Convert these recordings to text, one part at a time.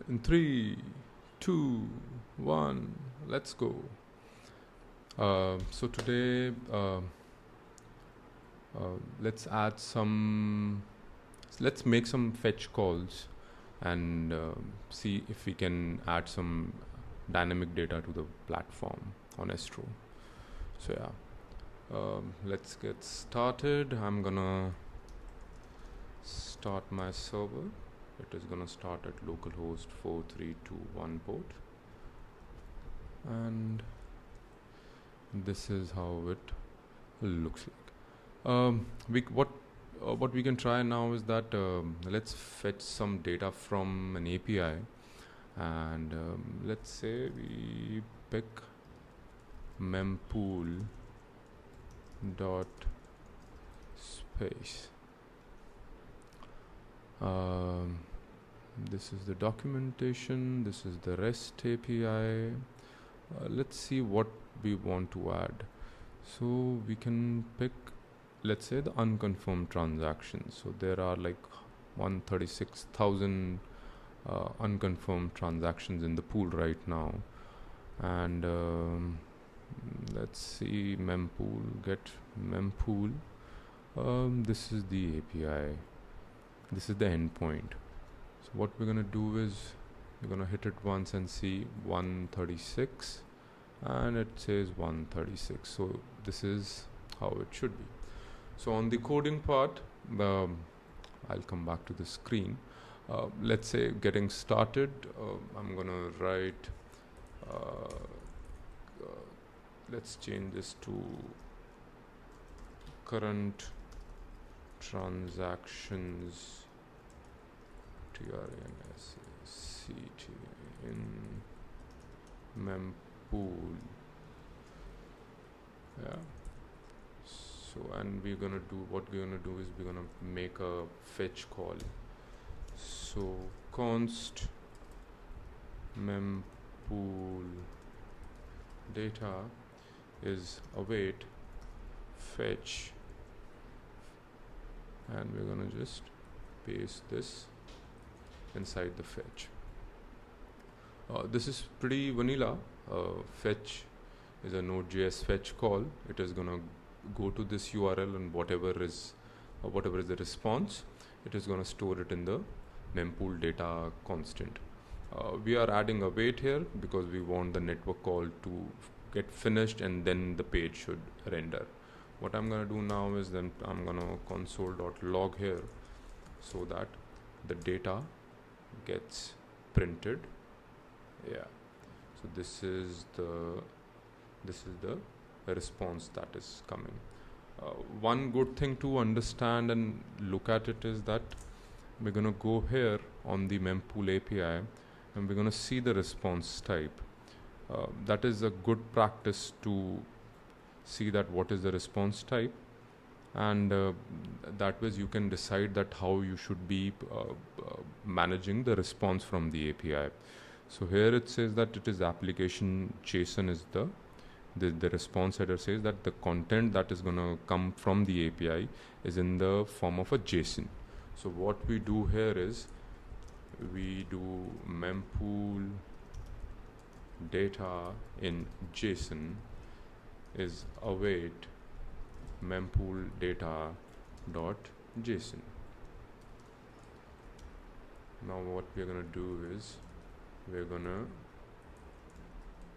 In 3, 2, 1, let's go. So today, let's add some. Let's make some fetch calls and see if we can add some dynamic data to the platform on Astro. So yeah, let's get started. I'm gonna start my server. It is gonna start at localhost 4321 port, and this is how it looks like. What we can try now is that let's fetch some data from an API, and let's say we pick mempool dot space. This is the documentation, this is the REST API. Let's see what we want to add. So we can pick, let's say, the unconfirmed transactions. So there are like 136,000 unconfirmed transactions in the pool right now. And let's see, mempool, get mempool. This is the API. This is the endpoint. So what we're gonna do is we're gonna hit it once and see 136, and it says 136. So this is how it should be. So on the coding part, I'll come back to the screen. Let's say getting started, I'm gonna write, let's change this to current transactions TRNSCT in mempool. Yeah. So, and we're gonna do, what we're gonna do is we're gonna make a fetch call. So const mempool data is await fetch, and we're gonna just paste this inside the fetch. This is pretty vanilla. Fetch is a Node.js fetch call. It is gonna go to this URL, and whatever is the response, it is gonna store it in the mempool data constant. We are adding a wait here because we want the network call to get finished and then the page should render. What I'm gonna do now is then I'm gonna console.log here so that the data gets printed. Yeah. So this is the response that is coming. One good thing to understand and look at it is that we're gonna go here on the mempool API and we're gonna see the response type. That is a good practice to see that what is the response type, and that way you can decide that how you should be managing the response from the API. So here it says that it is application JSON is the response header says that the content that is going to come from the API is in the form of a JSON. So what we do here is we do mempool data in JSON is await mempool data dot JSON. Now what we're gonna do is we're gonna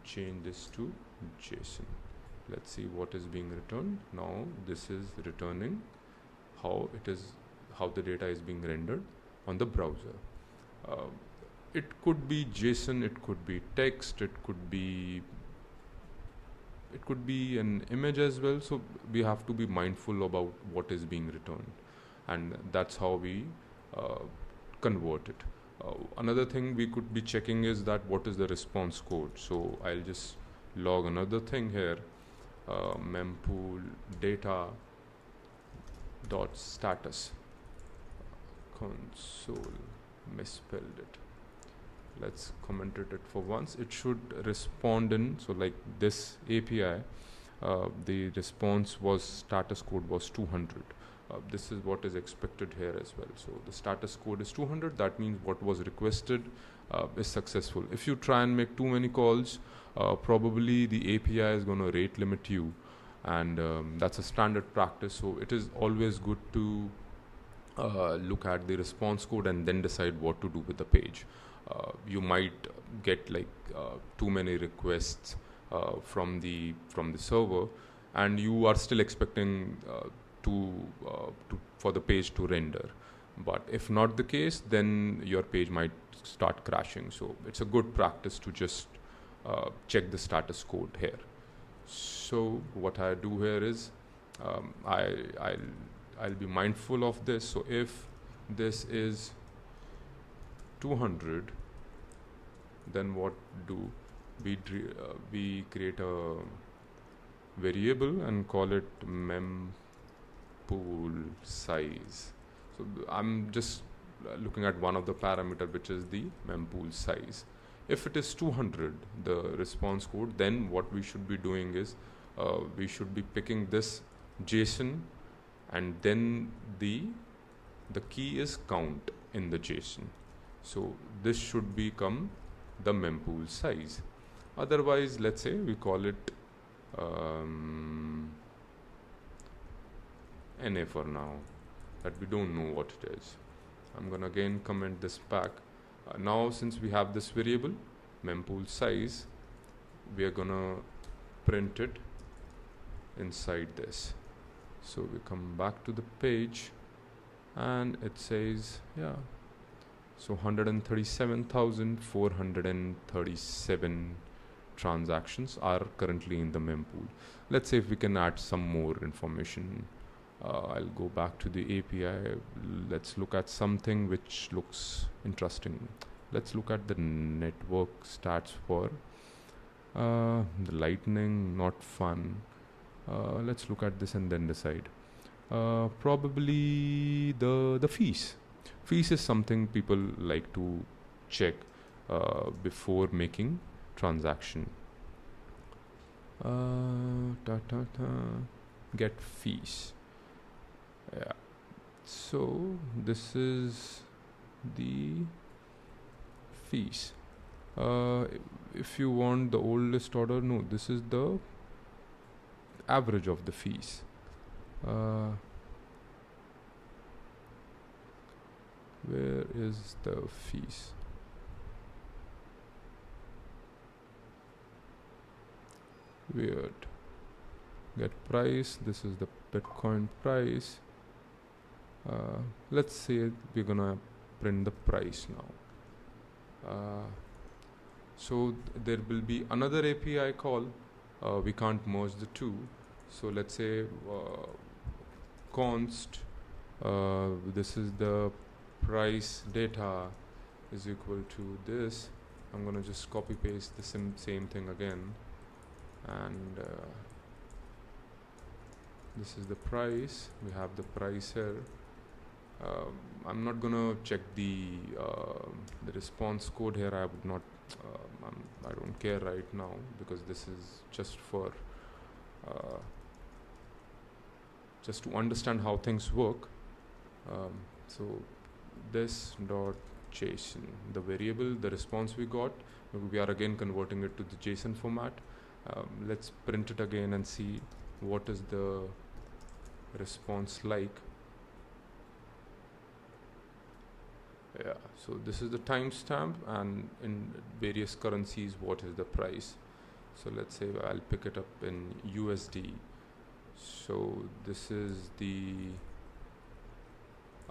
change this to JSON. Let's see what is being returned. Now this is returning how the data is being rendered on the browser. It could be JSON, it could be text, it could be an image as well. So we have to be mindful about what is being returned, and that's how we convert it. Another thing we could be checking is that what is the response code. So I'll just log another thing here, mempool data dot status console, misspelled it. Let's comment it for once. It should respond in, so like this API, the response was status code was 200. This is what is expected here as well. So the status code is 200. That means what was requested is successful. If you try and make too many calls, probably the API is going to rate limit you, and that's a standard practice. So it is always good to look at the response code and then decide what to do with the page. You might get like too many requests from the server, and you are still expecting for the page to render. But if not the case, then your page might start crashing. So it's a good practice to just check the status code here. So what I do here is I'll be mindful of this. So if this is 200, then what do we create a variable and call it mempool size. So I'm just looking at one of the parameter, which is the mempool size. If it is 200, the response code, then what we should be doing is we should be picking this JSON, and then the key is count in the JSON. So this should become the mempool size. Otherwise, let's say we call it NA for now, that we don't know what it is. I'm gonna again comment this back. Now since we have this variable mempool size, we are gonna print it inside this. So we come back to the page and it says, yeah, so 137,437 transactions are currently in the mempool. Let's say if we can add some more information. I'll go back to the API. Let's look at something which looks interesting. Let's look at the network stats for the lightning, not fun. Let's look at this and then decide. Probably the fees. Fees is something people like to check before making transaction. Get fees. Yeah. So this is the fees. If you want the oldest order, no, this is the average of the fees. Where is the fees? Weird. Get price. This is the Bitcoin price. Let's say we're gonna print the price now. So there will be another API call. We can't merge the two. So let's say const this is the price data is equal to this. I'm gonna just copy paste the same thing again, and this is the price. We have the price here. I'm not gonna check the response code here. I would not. I don't care right now because this is just for just to understand how things work. So this dot JSON, the variable, the response we got, we are again converting it to the JSON format. Let's print it again and see what is the response like. Yeah, so this is the timestamp, and in various currencies what is the price. So let's say I'll pick it up in USD. So this is the,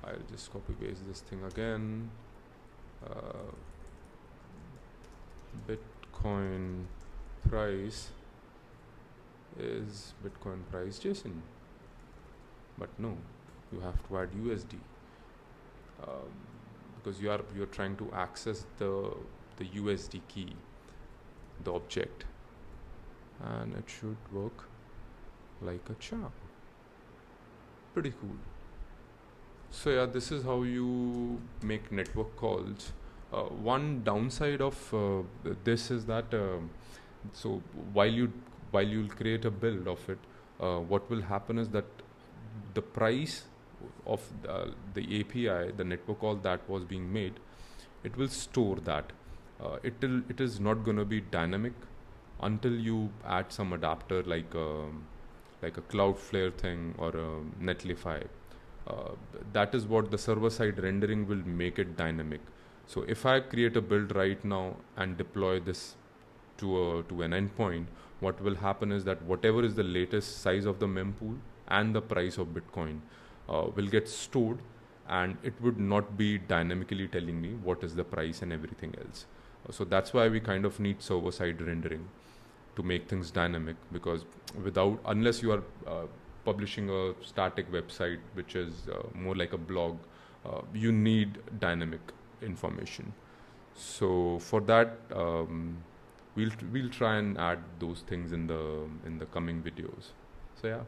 I'll just copy paste this thing again. Bitcoin price is Bitcoin price JSON, but no, you have to add USD because you're trying to access the USD key, the object, and it should work like a charm. Pretty cool. So yeah, this is how you make network calls. One downside of this is that so while you'll create a build of it, what will happen is that the price of the API, the network call that was being made, it will store that. it is not going to be dynamic until you add some adapter like a Cloudflare thing or a Netlify. That is what the server side rendering will make it dynamic. So if I create a build right now and deploy this to an endpoint, what will happen is that whatever is the latest size of the mempool and the price of Bitcoin will get stored, and it would not be dynamically telling me what is the price and everything else. So that's why we kind of need server side rendering to make things dynamic, because unless you are publishing a static website which is more like a blog, you need dynamic information. So for that, we'll try and add those things in the coming videos. So yeah.